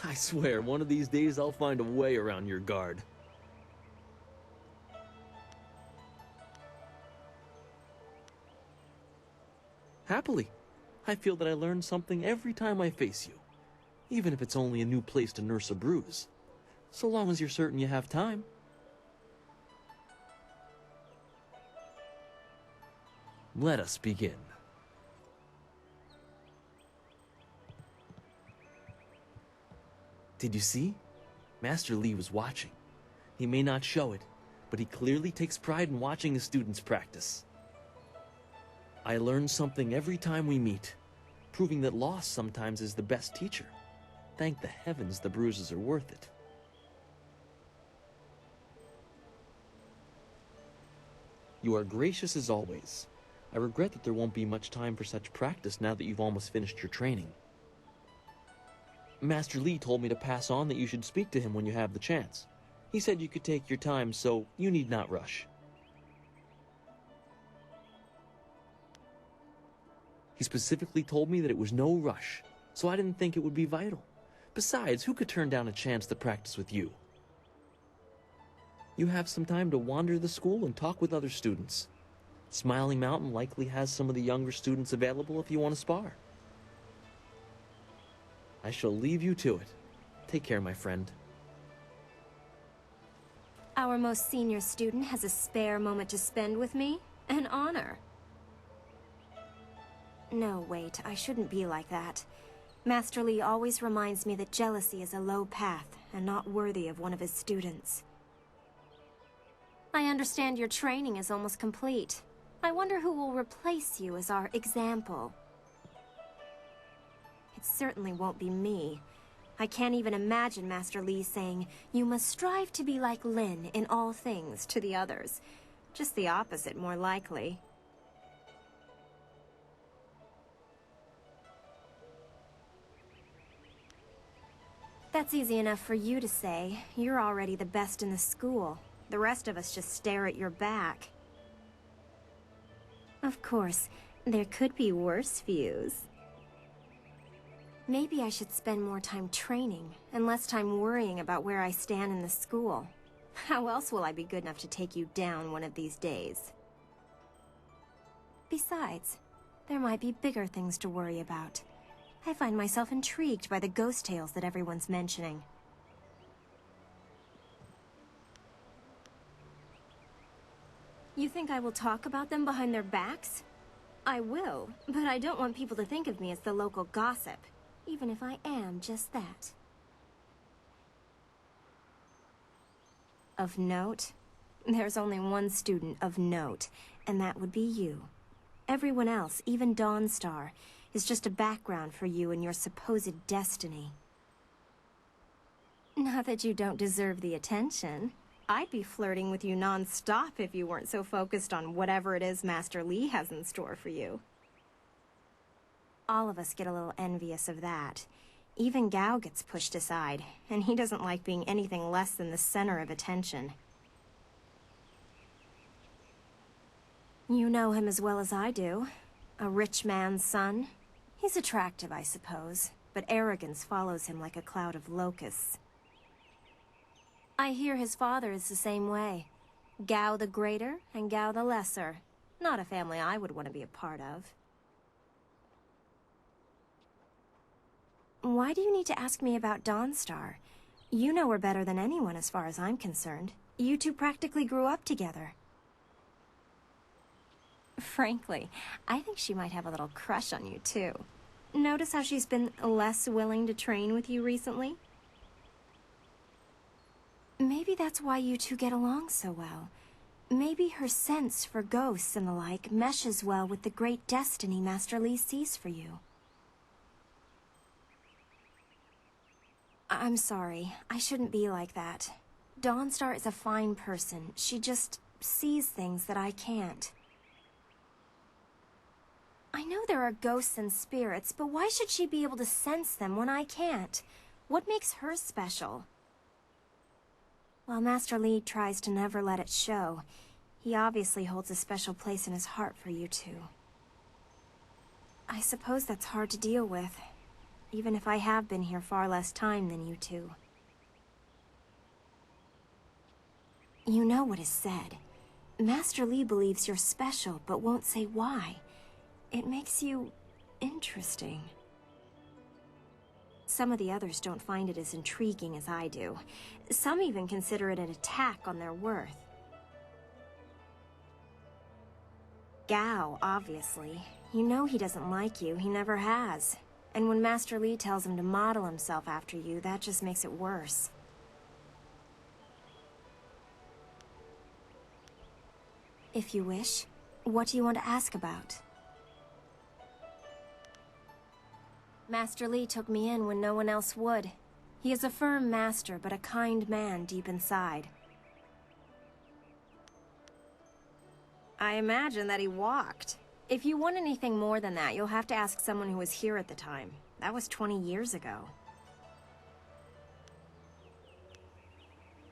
I swear, one of these days I'll find a way around your guard. Happily. I feel that I learn something every time I face you, even if it's only a new place to nurse a bruise. So long as you're certain you have time. Let us begin. Did you see? Master Lee was watching. He may not show it, but he clearly takes pride in watching his students practice. I learn something every time we meet, proving that loss sometimes is the best teacher. Thank the heavens the bruises are worth it. You are gracious as always. I regret that there won't be much time for such practice now that you've almost finished your training. Master Lee told me to pass on that you should speak to him when you have the chance. He said you could take your time, so you need not rush. He specifically told me that it was no rush, so I didn't think it would be vital. Besides, who could turn down a chance to practice with you? You have some time to wander the school and talk with other students. Smiling Mountain likely has some of the younger students available if you want to spar. I shall leave you to it. Take care, my friend. Our most senior student has a spare moment to spend with me? An honor. No, wait, I shouldn't be like that. Master Lee always reminds me that jealousy is a low path and not worthy of one of his students. I understand your training is almost complete. I wonder who will replace you as our example. It certainly won't be me. I can't even imagine Master Lee saying, "You must strive to be like Lin in all things," to the others. Just the opposite, more likely. That's easy enough for you to say. You're already the best in the school. The rest of us just stare at your back. Of course, there could be worse views. Maybe I should spend more time training, and less time worrying about where I stand in the school. How else will I be good enough to take you down one of these days? Besides, there might be bigger things to worry about. I find myself intrigued by the ghost tales that everyone's mentioning. You think I will talk about them behind their backs? I will, but I don't want people to think of me as the local gossip, even if I am just that. Of note? There's only one student of note, and that would be you. Everyone else, even Dawnstar, is just a background for you and your supposed destiny. Not that you don't deserve the attention. I'd be flirting with you non-stop if you weren't so focused on whatever it is Master Lee has in store for you. All of us get a little envious of that. Even Gao gets pushed aside, and he doesn't like being anything less than the center of attention. You know him as well as I do. A rich man's son. He's attractive, I suppose, but arrogance follows him like a cloud of locusts. I hear his father is the same way. Gao the Greater and Gao the Lesser. Not a family I would want to be a part of. Why do you need to ask me about Dawnstar? You know her better than anyone as far as I'm concerned. You two practically grew up together. Frankly, I think she might have a little crush on you too. Notice how she's been less willing to train with you recently? Maybe that's why you two get along so well. Maybe her sense for ghosts and the like meshes well with the great destiny Master Lee sees for you. I'm sorry. I shouldn't be like that. Dawnstar is a fine person. She just sees things that I can't. I know there are ghosts and spirits, but why should she be able to sense them when I can't? What makes her special? While Master Lee tries to never let it show, he obviously holds a special place in his heart for you two. I suppose that's hard to deal with. even if I have been here far less time than you two. You know what is said. Master Li believes you're special, but won't say why. It makes you interesting. Some of the others don't find it as intriguing as I do. Some even consider it an attack on their worth. Gao, obviously. You know he doesn't like you, he never has. And when Master Li tells him to model himself after you, that just makes it worse. If you wish, what do you want to ask about? Master Li took me in when no one else would. He is a firm master, but a kind man deep inside. I imagine that he walked. If you want anything more than that, you'll have to ask someone who was here at the time. That was 20 years ago.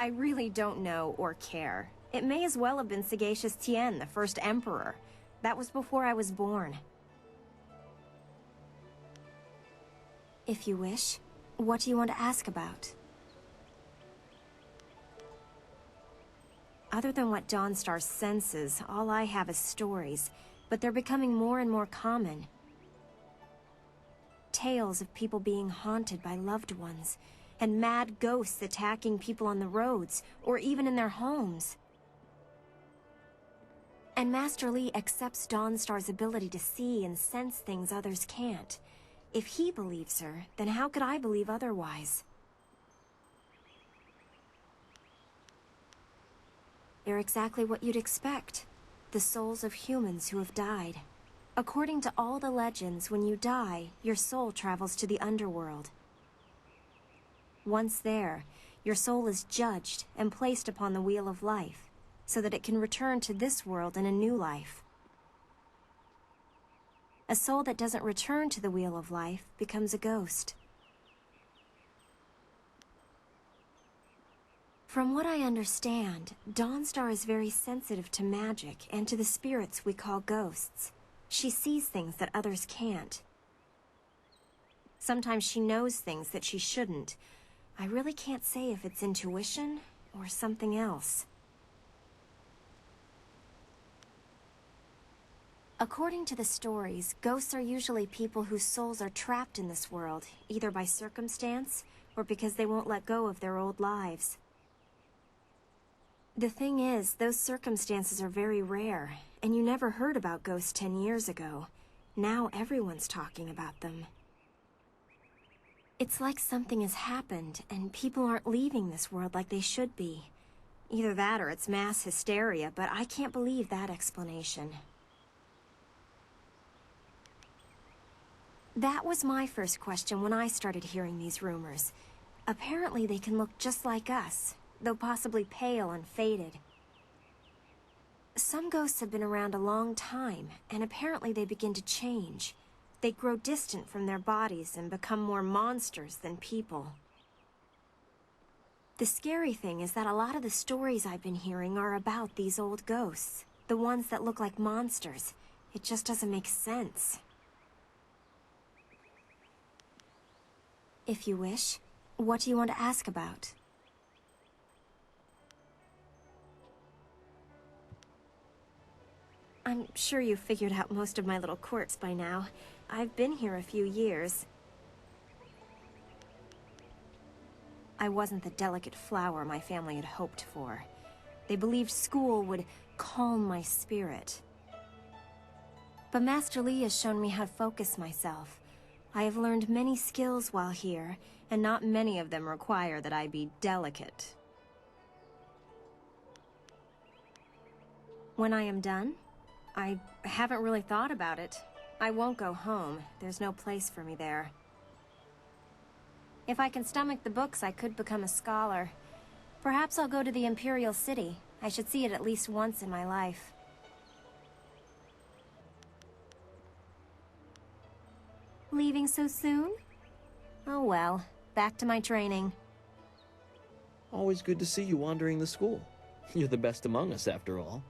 I really don't know or care. It may as well have been Sagacious Tien, the first emperor. That was before I was born. If you wish, what do you want to ask about? Other than what Dawnstar senses, all I have is stories, but they're becoming more and more common. Tales of people being haunted by loved ones, and mad ghosts attacking people on the roads, or even in their homes. And Master Li accepts Dawnstar's ability to see and sense things others can't. If he believes her, then how could I believe otherwise? They're exactly what you'd expect. The souls of humans who have died. According to all the legends, when you die, your soul travels to the underworld. Once there, your soul is judged and placed upon the wheel of life, so that it can return to this world in a new life. A soul that doesn't return to the wheel of life becomes a ghost. From what I understand, Dawnstar is very sensitive to magic and to the spirits we call ghosts. She sees things that others can't. Sometimes she knows things that she shouldn't. I really can't say if it's intuition or something else. According to the stories, ghosts are usually people whose souls are trapped in this world, either by circumstance or because they won't let go of their old lives. The thing is, those circumstances are very rare, and you never heard about ghosts 10 years ago. Now everyone's talking about them. It's like something has happened, and people aren't leaving this world like they should be. Either that or it's mass hysteria, but I can't believe that explanation. That was my first question when I started hearing these rumors. Apparently they can look just like us, though possibly pale and faded. Some ghosts have been around a long time, and apparently they begin to change. They grow distant from their bodies and become more monsters than people. The scary thing is that a lot of the stories I've been hearing are about these old ghosts, the ones that look like monsters. It just doesn't make sense. If you wish, what do you want to ask about? I'm sure you've figured out most of my little quirks by now. I've been here a few years. I wasn't the delicate flower my family had hoped for. They believed school would calm my spirit. But Master Li has shown me how to focus myself. I have learned many skills while here, and not many of them require that I be delicate. When I am done, I haven't really thought about it. I won't go home. There's no place for me there. If I can stomach the books, I could become a scholar. Perhaps I'll go to the Imperial City. I should see it at least once in my life. Leaving so soon? Oh well, back to my training. Always good to see you wandering the school. You're the best among us, after all.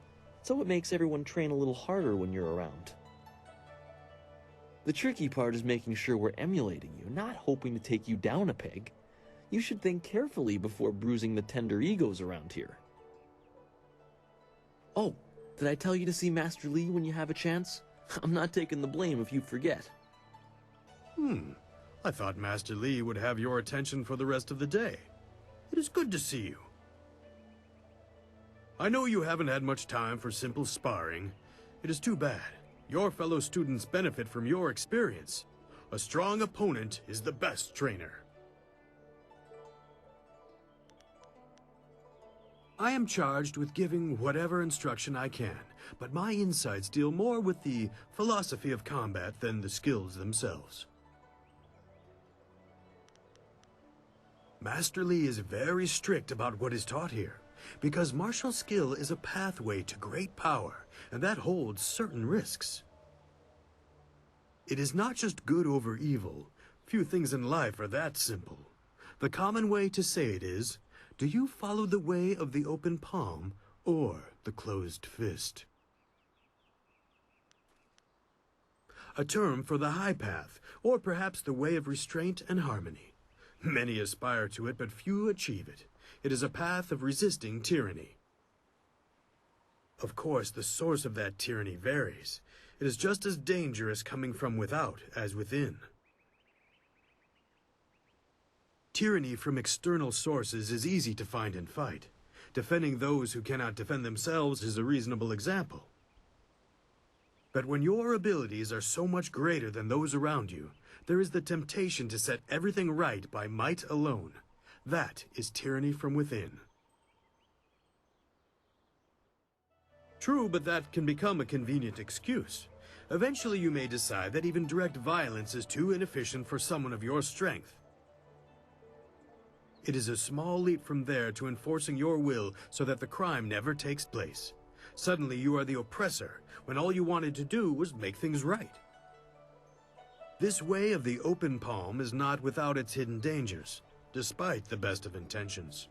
So it makes everyone train a little harder when you're around. The tricky part is making sure we're emulating you, not hoping to take you down a peg. You should think carefully before bruising the tender egos around here. Oh, did I tell you to see Master Li when you have a chance? I'm not taking the blame if you forget. I thought Master Li would have your attention for the rest of the day. It is good to see you. I know you haven't had much time for simple sparring. It is too bad. Your fellow students benefit from your experience. A strong opponent is the best trainer. I am charged with giving whatever instruction I can, but my insights deal more with the philosophy of combat than the skills themselves. Master Li is very strict about what is taught here, because martial skill is a pathway to great power, and that holds certain risks. It is not just good over evil. Few things in life are that simple. The common way to say it is, do you follow the way of the open palm or the closed fist? A term for the high path, or perhaps the way of restraint and harmony. Many aspire to it, but few achieve it. It is a path of resisting tyranny. Of course, the source of that tyranny varies. It is just as dangerous coming from without as within. Tyranny from external sources is easy to find and fight. Defending those who cannot defend themselves is a reasonable example. But when your abilities are so much greater than those around you, there is the temptation to set everything right by might alone. That is tyranny from within. True, but that can become a convenient excuse. Eventually you may decide that even direct violence is too inefficient for someone of your strength. It is a small leap from there to enforcing your will so that the crime never takes place. Suddenly you are the oppressor, when all you wanted to do was make things right. This way of the open palm is not without its hidden dangers, despite the best of intentions.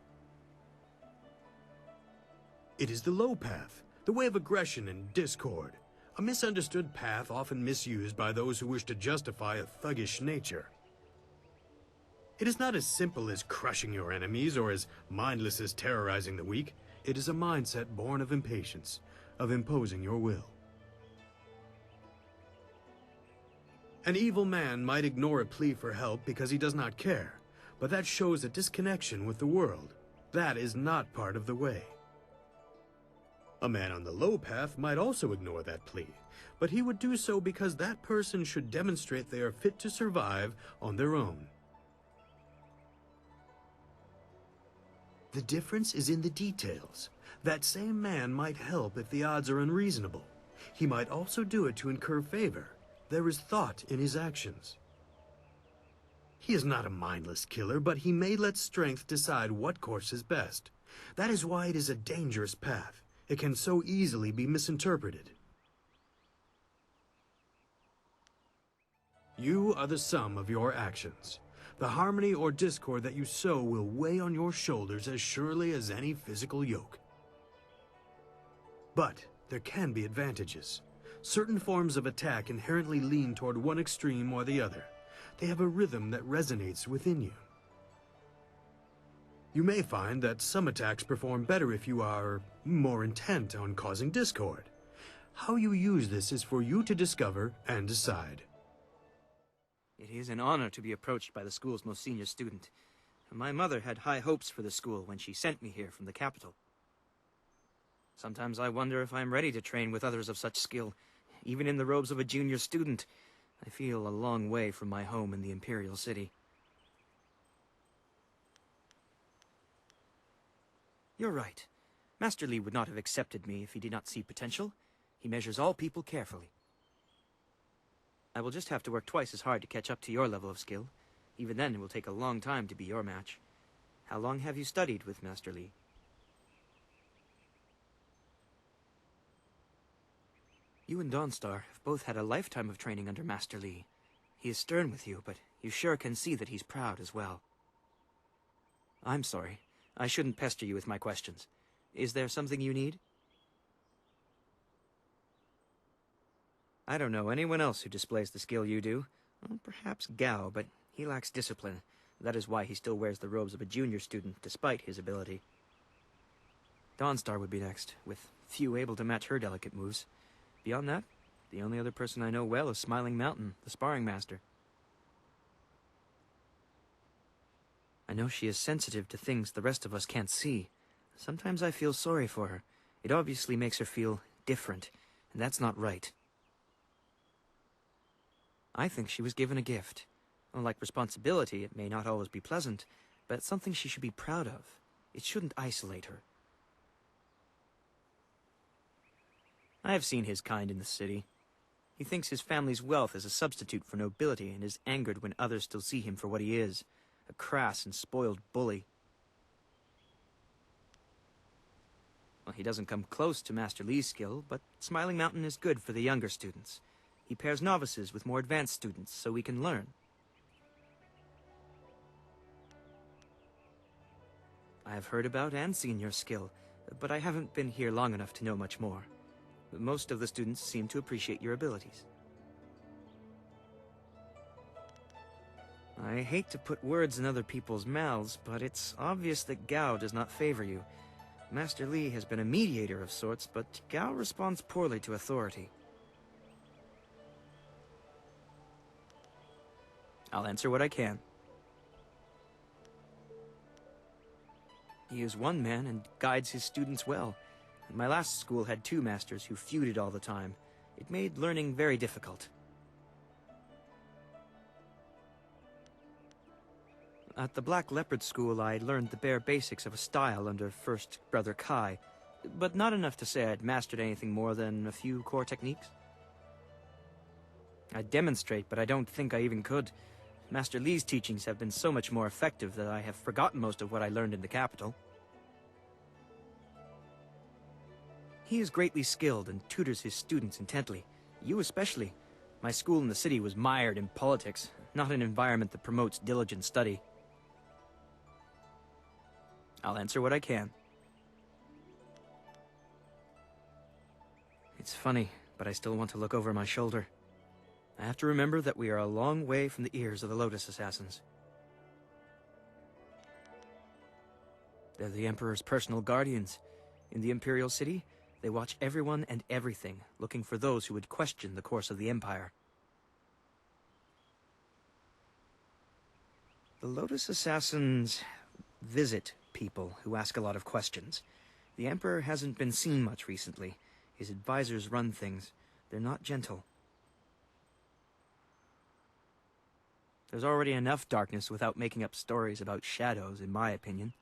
It is the low path, the way of aggression and discord, a misunderstood path often misused by those who wish to justify a thuggish nature. It is not as simple as crushing your enemies or as mindless as terrorizing the weak. It is a mindset born of impatience, of imposing your will. An evil man might ignore a plea for help because he does not care, but that shows a disconnection with the world. That is not part of the way. A man on the low path might also ignore that plea, but he would do so because that person should demonstrate they are fit to survive on their own. The difference is in the details. That same man might help if the odds are unreasonable. He might also do it to incur favor. There is thought in his actions. He is not a mindless killer, but he may let strength decide what course is best. That is why it is a dangerous path. It can so easily be misinterpreted. You are the sum of your actions. The harmony or discord that you sow will weigh on your shoulders as surely as any physical yoke. But there can be advantages. Certain forms of attack inherently lean toward one extreme or the other. They have a rhythm that resonates within you. You may find that some attacks perform better if you are more intent on causing discord. How you use this is for you to discover and decide. It is an honor to be approached by the school's most senior student. My mother had high hopes for the school when she sent me here from the capital. Sometimes I wonder if I'm ready to train with others of such skill. Even in the robes of a junior student, I feel a long way from my home in the Imperial City. You're right. Master Li would not have accepted me if he did not see potential. He measures all people carefully. I will just have to work twice as hard to catch up to your level of skill. Even then, it will take a long time to be your match. How long have you studied with Master Li? You and Dawnstar have both had a lifetime of training under Master Li. He is stern with you, but you sure can see that he's proud as well. I'm sorry. I shouldn't pester you with my questions. Is there something you need? I don't know anyone else who displays the skill you do. Well, perhaps Gao, but he lacks discipline. That is why he still wears the robes of a junior student, despite his ability. Dawnstar would be next, with few able to match her delicate moves. Beyond that, the only other person I know well is Smiling Mountain, the sparring master. I know she is sensitive to things the rest of us can't see. Sometimes I feel sorry for her. It obviously makes her feel different, and that's not right. I think she was given a gift. Unlike responsibility, it may not always be pleasant, but it's something she should be proud of. It shouldn't isolate her. I have seen his kind in the city. He thinks his family's wealth is a substitute for nobility and is angered when others still see him for what he is, a crass and spoiled bully. Well, he doesn't come close to Master Li's skill, but Smiling Mountain is good for the younger students. He pairs novices with more advanced students so we can learn. I have heard about and seen your skill, but I haven't been here long enough to know much more. Most of the students seem to appreciate your abilities. I hate to put words in other people's mouths, but it's obvious that Gao does not favor you. Master Li has been a mediator of sorts, but Gao responds poorly to authority. I'll answer what I can. He is one man and guides his students well. My last school had 2 masters who feuded all the time. It made learning very difficult. At the Black Leopard School, I learned the bare basics of a style under First Brother Kai, but not enough to say I'd mastered anything more than a few core techniques. I'd demonstrate, but I don't think I even could. Master Li's teachings have been so much more effective that I have forgotten most of what I learned in the capital. He is greatly skilled and tutors his students intently. You especially. My school in the city was mired in politics, not an environment that promotes diligent study. I'll answer what I can. It's funny, but I still want to look over my shoulder. I have to remember that we are a long way from the ears of the Lotus Assassins. They're the Emperor's personal guardians. In the Imperial City, they watch everyone and everything, looking for those who would question the course of the Empire. The Lotus Assassins visit people who ask a lot of questions. The Emperor hasn't been seen much recently. His advisors run things. They're not gentle. There's already enough darkness without making up stories about shadows, in my opinion.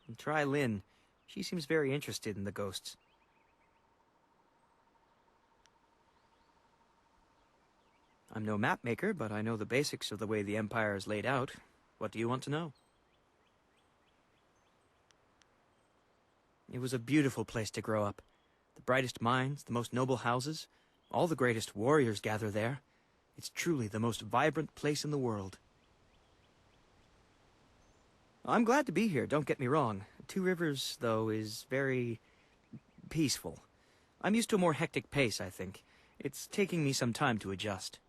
And try Lin. She seems very interested in the ghosts. I'm no map maker, but I know the basics of the way the Empire is laid out. What do you want to know? It was a beautiful place to grow up. The brightest minds, the most noble houses, all the greatest warriors gather there. It's truly the most vibrant place in the world. I'm glad to be here, don't get me wrong. Two Rivers, though, is very peaceful. I'm used to a more hectic pace, I think. It's taking me some time to adjust.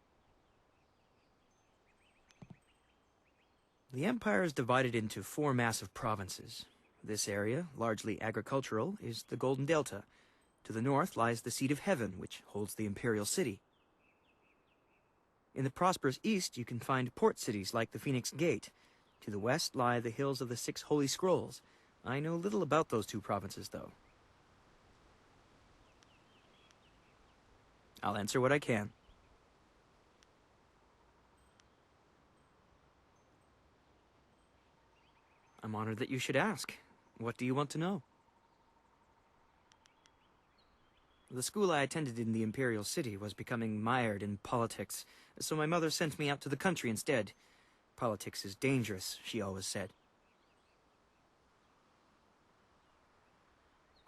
The Empire is divided into 4 massive provinces. This area, largely agricultural, is the Golden Delta. To the north lies the Seat of Heaven, which holds the Imperial City. In the prosperous east, you can find port cities like the Phoenix Gate. To the west lie the hills of the 6 Holy Scrolls. I know little about those 2 provinces, though. I'll answer what I can. I'm honored that you should ask. What do you want to know? The school I attended in the Imperial City was becoming mired in politics, so my mother sent me out to the country instead. Politics is dangerous, she always said.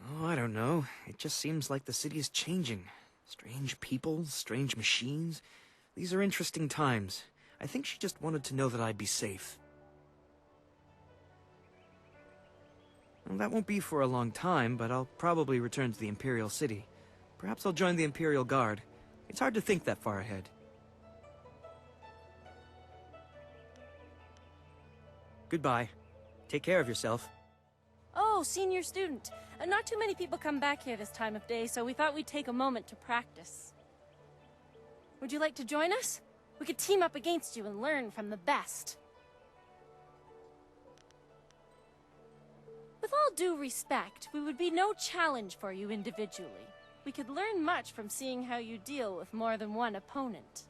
Oh, I don't know. It just seems like the city is changing. Strange people, strange machines. These are interesting times. I think she just wanted to know that I'd be safe. Well, that won't be for a long time, but I'll probably return to the Imperial City. Perhaps I'll join the Imperial Guard. It's hard to think that far ahead. Goodbye. Take care of yourself. Oh, senior student. Not too many people come back here this time of day, so we thought we'd take a moment to practice. Would you like to join us? We could team up against you and learn from the best. With all due respect, we would be no challenge for you individually. We could learn much from seeing how you deal with more than one opponent.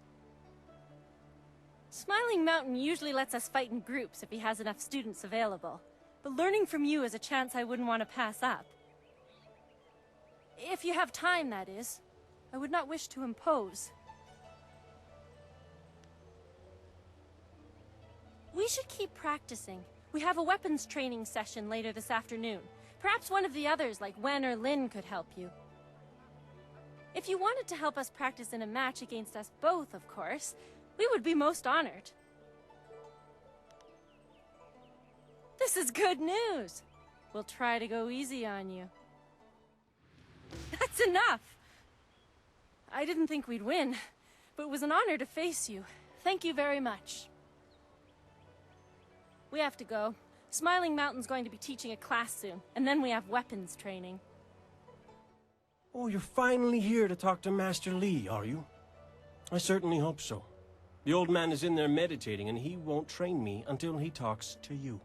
Smiling Mountain usually lets us fight in groups if he has enough students available. But learning from you is a chance I wouldn't want to pass up. If you have time, that is. I would not wish to impose. We should keep practicing. We have a weapons training session later this afternoon. Perhaps one of the others, like Wen or Lin, could help you. If you wanted to help us practice in a match against us both, of course, we would be most honored. This is good news. We'll try to go easy on you. That's enough! I didn't think we'd win, but it was an honor to face you. Thank you very much. We have to go. Smiling Mountain's going to be teaching a class soon, and then we have weapons training. Oh, you're finally here to talk to Master Li, are you? I certainly hope so. The old man is in there meditating, and he won't train me until he talks to you.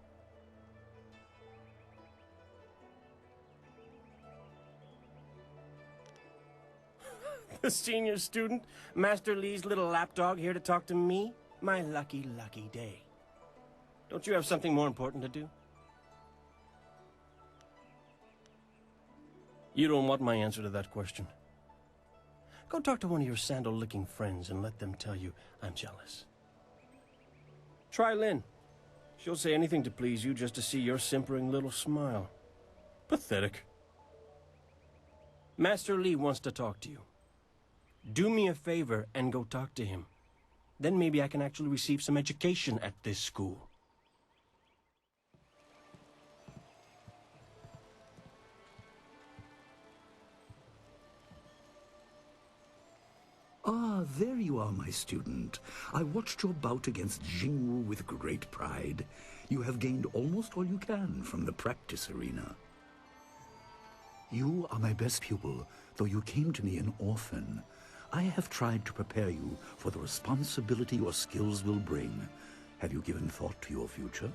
The senior student, Master Li's little lapdog, here to talk to me? My lucky, lucky day. Don't you have something more important to do? You don't want my answer to that question. Go talk to one of your sandal-licking friends and let them tell you I'm jealous. Try Lin. She'll say anything to please you just to see your simpering little smile. Pathetic. Master Li wants to talk to you. Do me a favor and go talk to him. Then maybe I can actually receive some education at this school. Ah, there you are, my student. I watched your bout against Jingwu with great pride. You have gained almost all you can from the practice arena. You are my best pupil, though you came to me an orphan. I have tried to prepare you for the responsibility your skills will bring. Have you given thought to your future?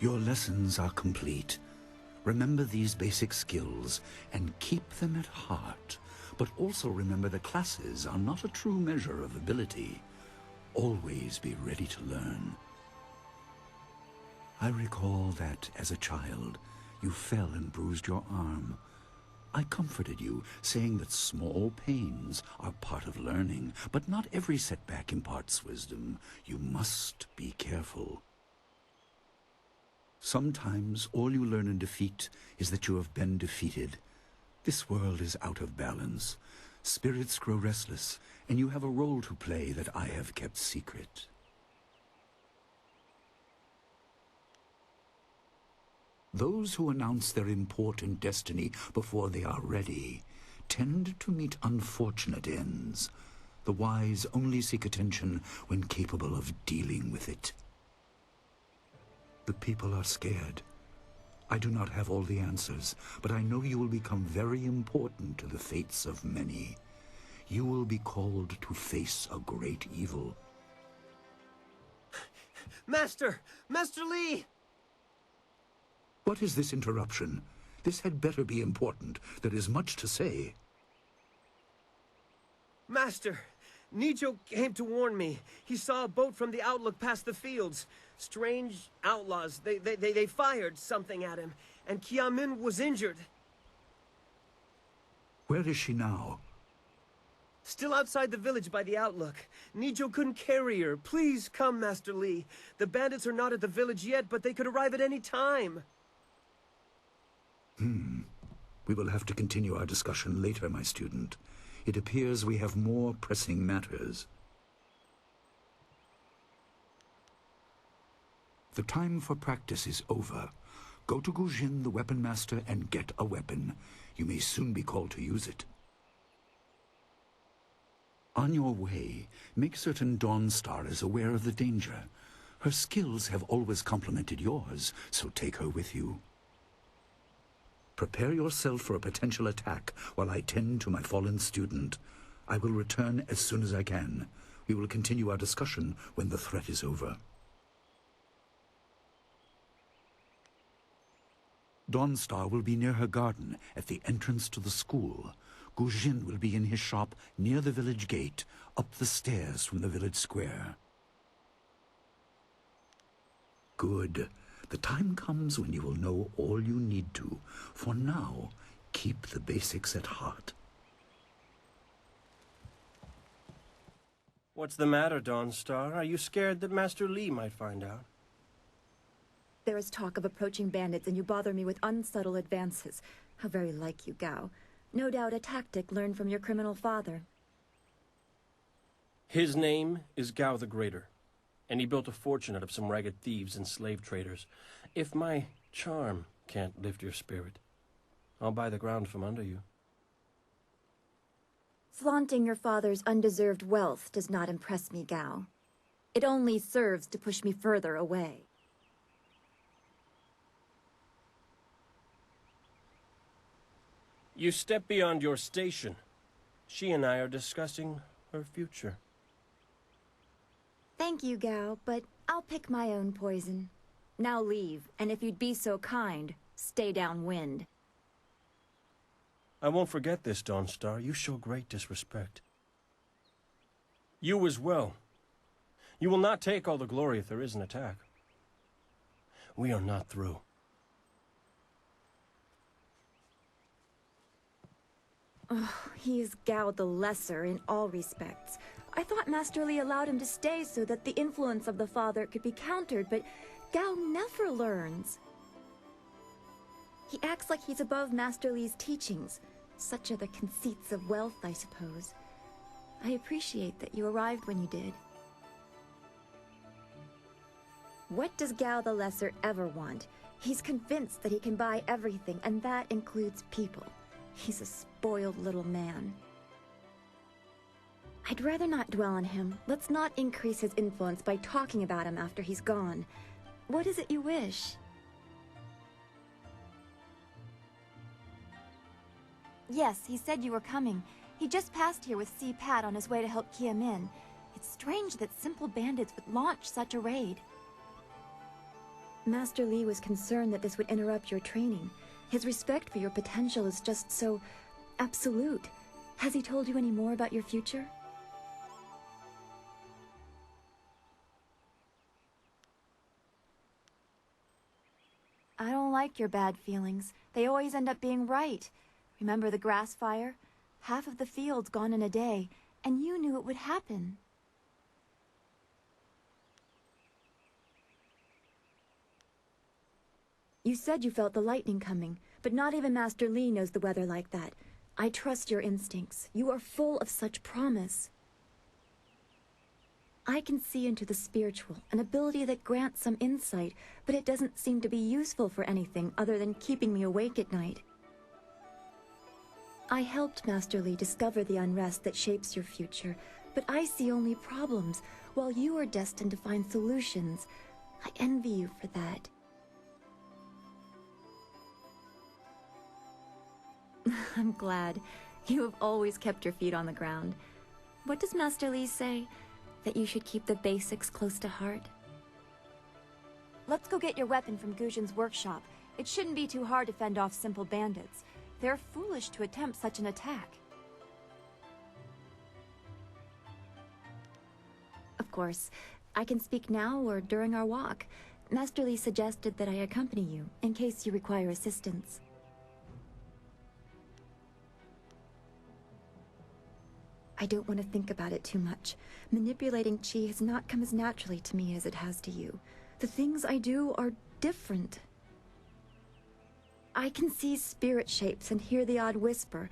Your lessons are complete. Remember these basic skills and keep them at heart. But also remember that classes are not a true measure of ability. Always be ready to learn. I recall that, as a child, you fell and bruised your arm. I comforted you, saying that small pains are part of learning, but not every setback imparts wisdom. You must be careful. Sometimes all you learn in defeat is that you have been defeated. This world is out of balance. Spirits grow restless, and you have a role to play that I have kept secret. Those who announce their important destiny before they are ready tend to meet unfortunate ends. The wise only seek attention when capable of dealing with it. The people are scared. I do not have all the answers, but I know you will become very important to the fates of many. You will be called to face a great evil. Master! Master Li! What is this interruption? This had better be important. There is much to say. Master! Nijo came to warn me. He saw a boat from the outlook past the fields. Strange outlaws. They fired something at him, and Qiamin was injured. Where is she now? Still outside the village by the outlook. Nijo couldn't carry her. Please come, Master Li. The bandits are not at the village yet, but they could arrive at any time. We will have to continue our discussion later, my student. It appears we have more pressing matters. The time for practice is over. Go to Gujin, the weapon master, and get a weapon. You may soon be called to use it. On your way, make certain Dawnstar is aware of the danger. Her skills have always complemented yours, so take her with you. Prepare yourself for a potential attack while I tend to my fallen student. I will return as soon as I can. We will continue our discussion when the threat is over. Dawnstar will be near her garden at the entrance to the school. Gujin will be in his shop near the village gate, up the stairs from the village square. Good. The time comes when you will know all you need to. For now, keep the basics at heart. What's the matter, Dawnstar? Are you scared that Master Li might find out? There is talk of approaching bandits, and you bother me with unsubtle advances. How very like you, Gao. No doubt a tactic learned from your criminal father. His name is Gao the Greater, and he built a fortune out of some ragged thieves and slave traders. If my charm can't lift your spirit, I'll buy the ground from under you. Flaunting your father's undeserved wealth does not impress me, Gao. It only serves to push me further away. You step beyond your station. She and I are discussing her future. Thank you, Gao, but I'll pick my own poison. Now leave, and if you'd be so kind, stay downwind. I won't forget this, Dawnstar. You show great disrespect. You as well. You will not take all the glory if there is an attack. We are not through. Oh, he is Gao the Lesser in all respects. I thought Master Li allowed him to stay so that the influence of the father could be countered, but Gao never learns. He acts like he's above Master Li's teachings. Such are the conceits of wealth, I suppose. I appreciate that you arrived when you did. What does Gao the Lesser ever want? He's convinced that he can buy everything, and that includes people. He's a spoiled little man. I'd rather not dwell on him. Let's not increase his influence by talking about him after he's gone. What is it you wish? Yes, he said you were coming. He just passed here with Si Pat on his way to help Kia Min. It's strange that simple bandits would launch such a raid. Master Li was concerned that this would interrupt your training. His respect for your potential is just so absolute. Has he told you any more about your future? I don't like your bad feelings. They always end up being right. Remember the grass fire? Half of the field's gone in a day, and you knew it would happen. You said you felt the lightning coming, but not even Master Li knows the weather like that. I trust your instincts. You are full of such promise. I can see into the spiritual, an ability that grants some insight, but it doesn't seem to be useful for anything other than keeping me awake at night. I helped Master Li discover the unrest that shapes your future, but I see only problems, while you are destined to find solutions. I envy you for that. I'm glad. You have always kept your feet on the ground. What does Master Li say? That you should keep the basics close to heart? Let's go get your weapon from Gujin's workshop. It shouldn't be too hard to fend off simple bandits. They're foolish to attempt such an attack. Of course, I can speak now or during our walk. Master Li suggested that I accompany you, in case you require assistance. I don't want to think about it too much. Manipulating Qi has not come as naturally to me as it has to you. The things I do are different. I can see spirit shapes and hear the odd whisper.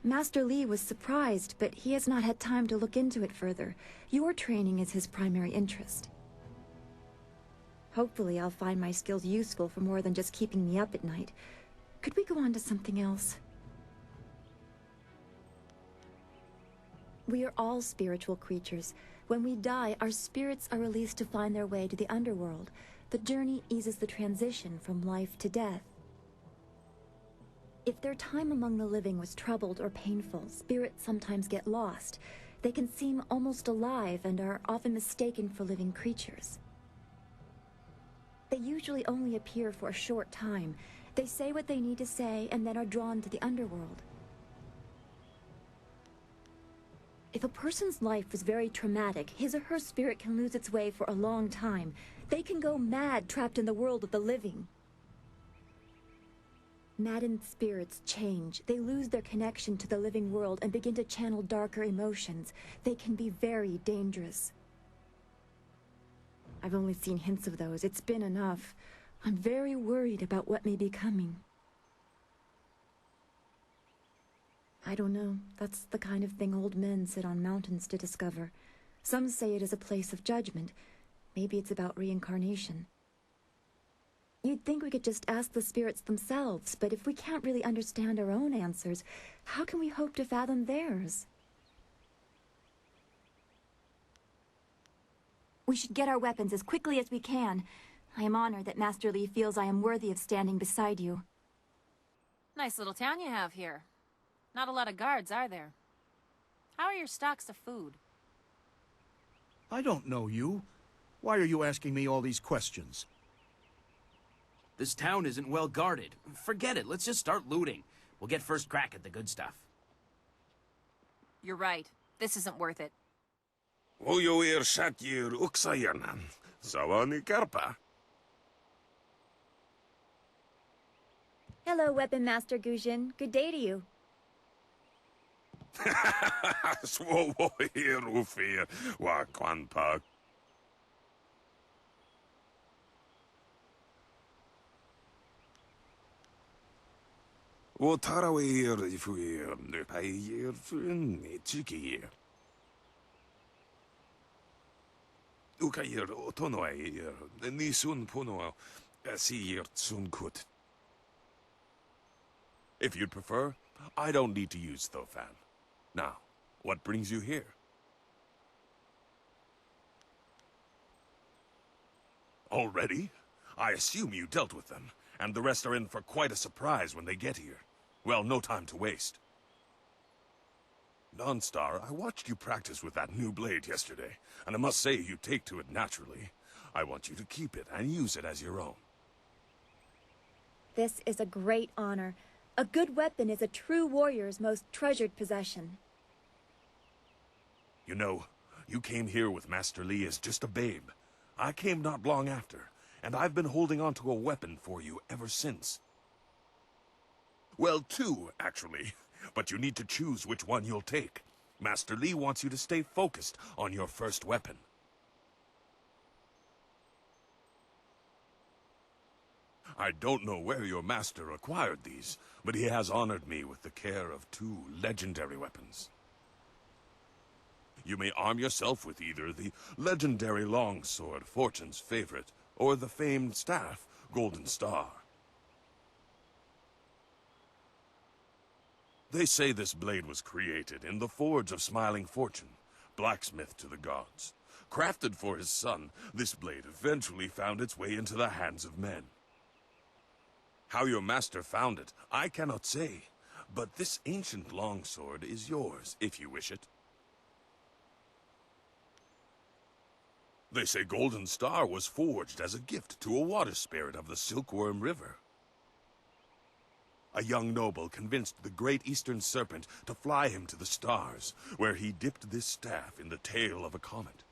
Master Li was surprised, but he has not had time to look into it further. Your training is his primary interest. Hopefully I'll find my skills useful for more than just keeping me up at night. Could we go on to something else? We are all spiritual creatures. When we die, our spirits are released to find their way to the underworld. The journey eases the transition from life to death. If their time among the living was troubled or painful, spirits sometimes get lost. They can seem almost alive and are often mistaken for living creatures. They usually only appear for a short time. They say what they need to say and then are drawn to the underworld. If a person's life was very traumatic, his or her spirit can lose its way for a long time. They can go mad trapped in the world of the living. Maddened spirits change. They lose their connection to the living world and begin to channel darker emotions. They can be very dangerous. I've only seen hints of those. It's been enough. I'm very worried about what may be coming. I don't know. That's the kind of thing old men sit on mountains to discover. Some say it is a place of judgment. Maybe it's about reincarnation. You'd think we could just ask the spirits themselves, but if we can't really understand our own answers, how can we hope to fathom theirs? We should get our weapons as quickly as we can. I am honored that Master Li feels I am worthy of standing beside you. Nice little town you have here. Not a lot of guards, are there? How are your stocks of food? I don't know you. Why are you asking me all these questions? This town isn't well guarded. Forget it, let's just start looting. We'll get first crack at the good stuff. You're right. This isn't worth it. Ujoir Shatyir Uksayanan. Sawani Karpa. Hello, Weapon Master Gujin. Good day to you. Swowohir Ufir Wakwanpa. Wotarawir Ifuir Nupayir Chikir. Ukayir Otonoir Nisun Puno Asir Tsunkut. If you'd prefer, I don't need to use Thofan. Now, what brings you here? Already? I assume you dealt with them, and the rest are in for quite a surprise when they get here. Well, no time to waste. Dawnstar, I watched you practice with that new blade yesterday, and I must say you take to it naturally. I want you to keep it and use it as your own. This is a great honor. A good weapon is a true warrior's most treasured possession. You know, you came here with Master Li as just a babe. I came not long after, and I've been holding on to a weapon for you ever since. Well, two, actually. But you need to choose which one you'll take. Master Li wants you to stay focused on your first weapon. I don't know where your master acquired these, but he has honored me with the care of two legendary weapons. You may arm yourself with either the legendary longsword, Fortune's favorite, or the famed staff, Golden Star. They say this blade was created in the forge of Smiling Fortune, blacksmith to the gods. Crafted for his son, this blade eventually found its way into the hands of men. How your master found it, I cannot say, but this ancient longsword is yours, if you wish it. They say Golden Star was forged as a gift to a water spirit of the Silkworm River. A young noble convinced the great Eastern Serpent to fly him to the stars, where he dipped this staff in the tail of a comet.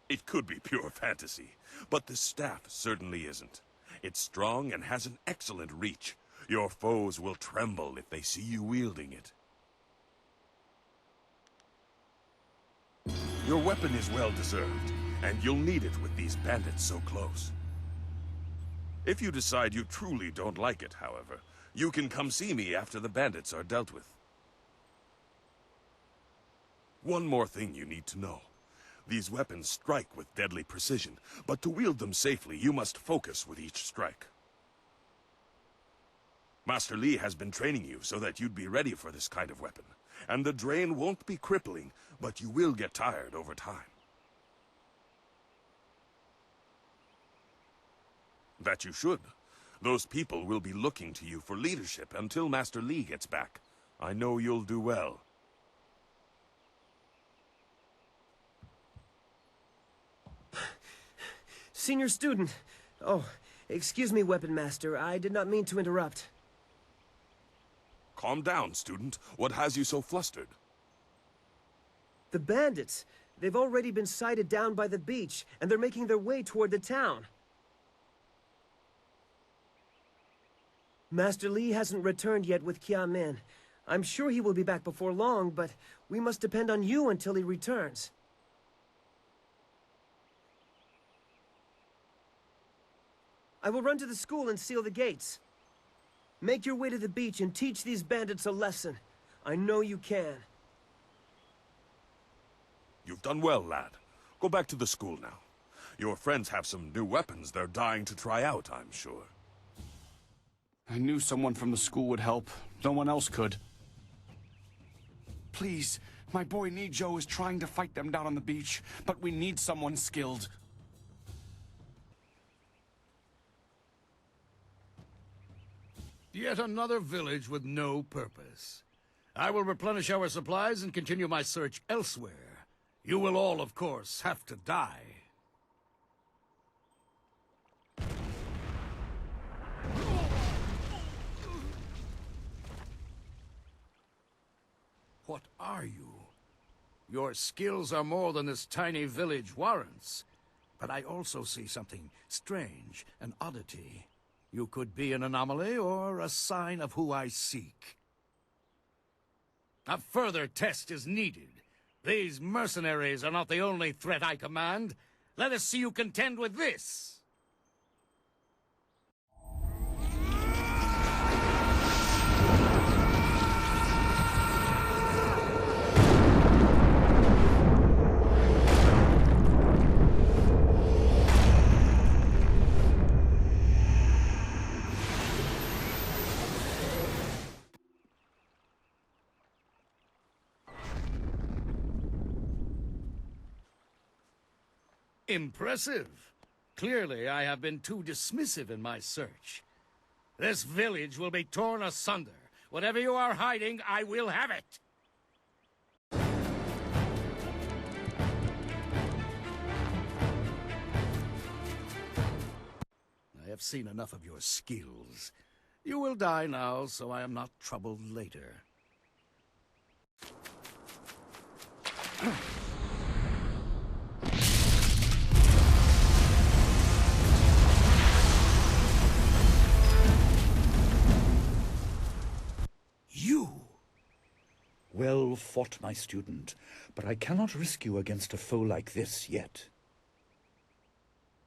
It could be pure fantasy, but the staff certainly isn't. It's strong and has an excellent reach. Your foes will tremble if they see you wielding it. Your weapon is well deserved, and you'll need it with these bandits so close. If you decide you truly don't like it, however, you can come see me after the bandits are dealt with. One more thing you need to know. These weapons strike with deadly precision, but to wield them safely, you must focus with each strike. Master Li has been training you so that you'd be ready for this kind of weapon. And the drain won't be crippling, but you will get tired over time. That you should. Those people will be looking to you for leadership until Master Li gets back. I know you'll do well. Senior student. Oh, excuse me, Weapon Master. I did not mean to interrupt. Calm down, student. What has you so flustered? The bandits. They've already been sighted down by the beach, and they're making their way toward the town. Master Li hasn't returned yet with Kia Min. I'm sure he will be back before long, but we must depend on you until he returns. I will run to the school and seal the gates. Make your way to the beach and teach these bandits a lesson. I know you can. You've done well, lad. Go back to the school now. Your friends have some new weapons they're dying to try out, I'm sure. I knew someone from the school would help. No one else could. Please, my boy Nijo is trying to fight them down on the beach, but we need someone skilled. Yet another village with no purpose. I will replenish our supplies and continue my search elsewhere. You will all, of course, have to die. What are you? Your skills are more than this tiny village warrants. But I also see something strange, an oddity. You could be an anomaly or a sign of who I seek. A further test is needed. These mercenaries are not the only threat I command. Let us see you contend with this. Impressive. Clearly, I have been too dismissive in my search. This village will be torn asunder. Whatever you are hiding, I will have it. I have seen enough of your skills. You will die now, so I am not troubled later. You! Well fought, my student, but I cannot risk you against a foe like this yet.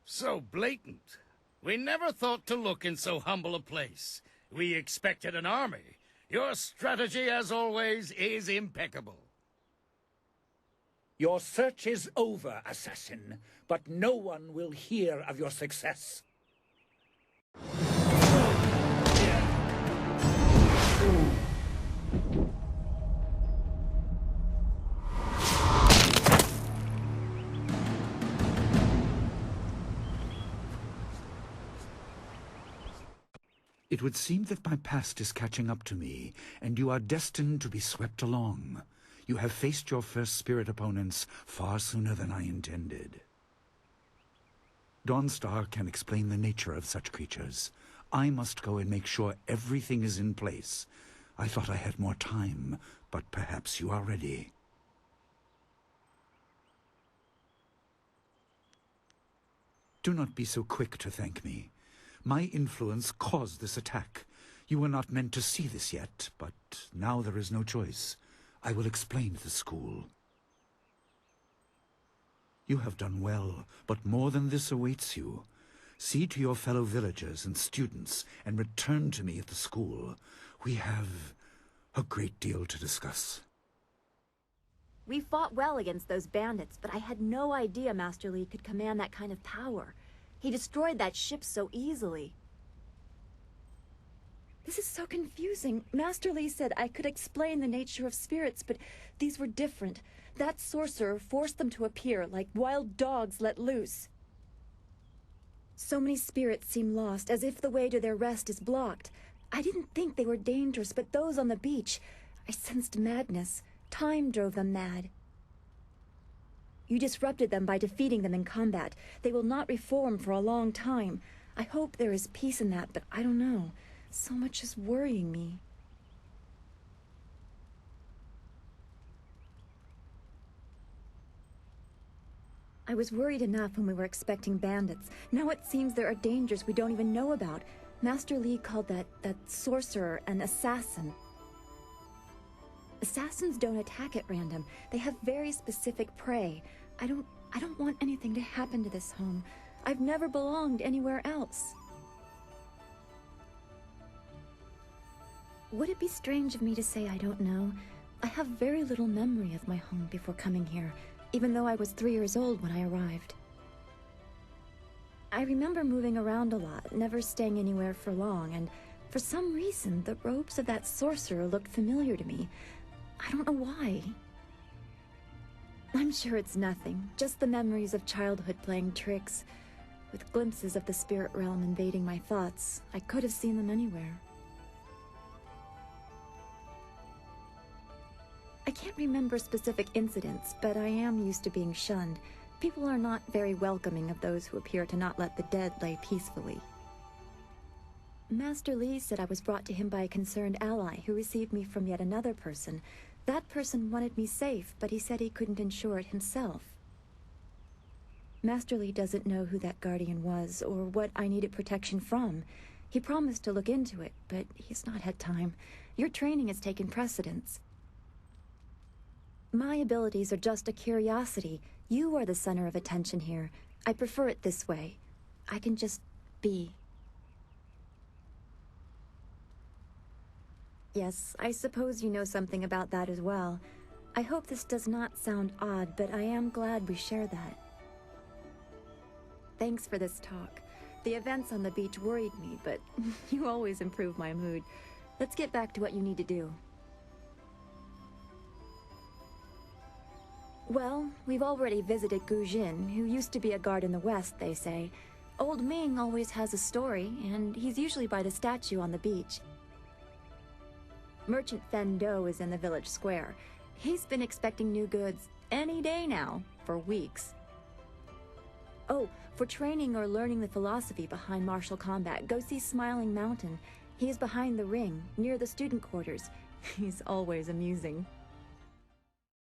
So blatant. We never thought to look in so humble a place. We expected an army. Your strategy, as always, is impeccable. Your search is over, assassin, but no one will hear of your success. It would seem that my past is catching up to me, and you are destined to be swept along. You have faced your first spirit opponents far sooner than I intended. Dawnstar can explain the nature of such creatures. I must go and make sure everything is in place. I thought I had more time, but perhaps you are ready. Do not be so quick to thank me. My influence caused this attack. You were not meant to see this yet, but now there is no choice. I will explain to the school. You have done well, but more than this awaits you. See to your fellow villagers and students, and return to me at the school. We have a great deal to discuss. We fought well against those bandits, but I had no idea Master Li could command that kind of power. He destroyed that ship so easily. This is so confusing. Master Li said I could explain the nature of spirits, but these were different. That sorcerer forced them to appear like wild dogs let loose. So many spirits seem lost, as if the way to their rest is blocked. I didn't think they were dangerous, but those on the beach, I sensed madness. Time drove them mad. You disrupted them by defeating them in combat. They will not reform for a long time. I hope there is peace in that, but I don't know. So much is worrying me. I was worried enough when we were expecting bandits. Now it seems there are dangers we don't even know about. Master Li called that sorcerer an assassin. Assassins don't attack at random. They have very specific prey. I don't want anything to happen to this home. I've never belonged anywhere else. Would it be strange of me to say I don't know? I have very little memory of my home before coming here, even though I was 3 years old when I arrived. I remember moving around a lot, never staying anywhere for long, and for some reason, the robes of that sorcerer looked familiar to me. I don't know why. I'm sure it's nothing, just the memories of childhood playing tricks. With glimpses of the spirit realm invading my thoughts, I could have seen them anywhere. I can't remember specific incidents, but I am used to being shunned. People are not very welcoming of those who appear to not let the dead lay peacefully. Master Li said I was brought to him by a concerned ally who received me from yet another person. That person wanted me safe, but he said he couldn't ensure it himself. Master Li doesn't know who that guardian was or what I needed protection from. He promised to look into it, but he's not had time. Your training has taken precedence. My abilities are just a curiosity. You are the center of attention here. I prefer it this way. I can just be. Yes, I suppose you know something about that as well. I hope this does not sound odd, but I am glad we share that. Thanks for this talk. The events on the beach worried me, but you always improve my mood. Let's get back to what you need to do. Well, we've already visited Gu Jin, who used to be a guard in the west, they say. Old Ming always has a story, and he's usually by the statue on the beach. Merchant Fen Do is in the village square. He's been expecting new goods any day now, for weeks. Oh, for training or learning the philosophy behind martial combat, go see Smiling Mountain. He is behind the ring, near the student quarters. He's always amusing.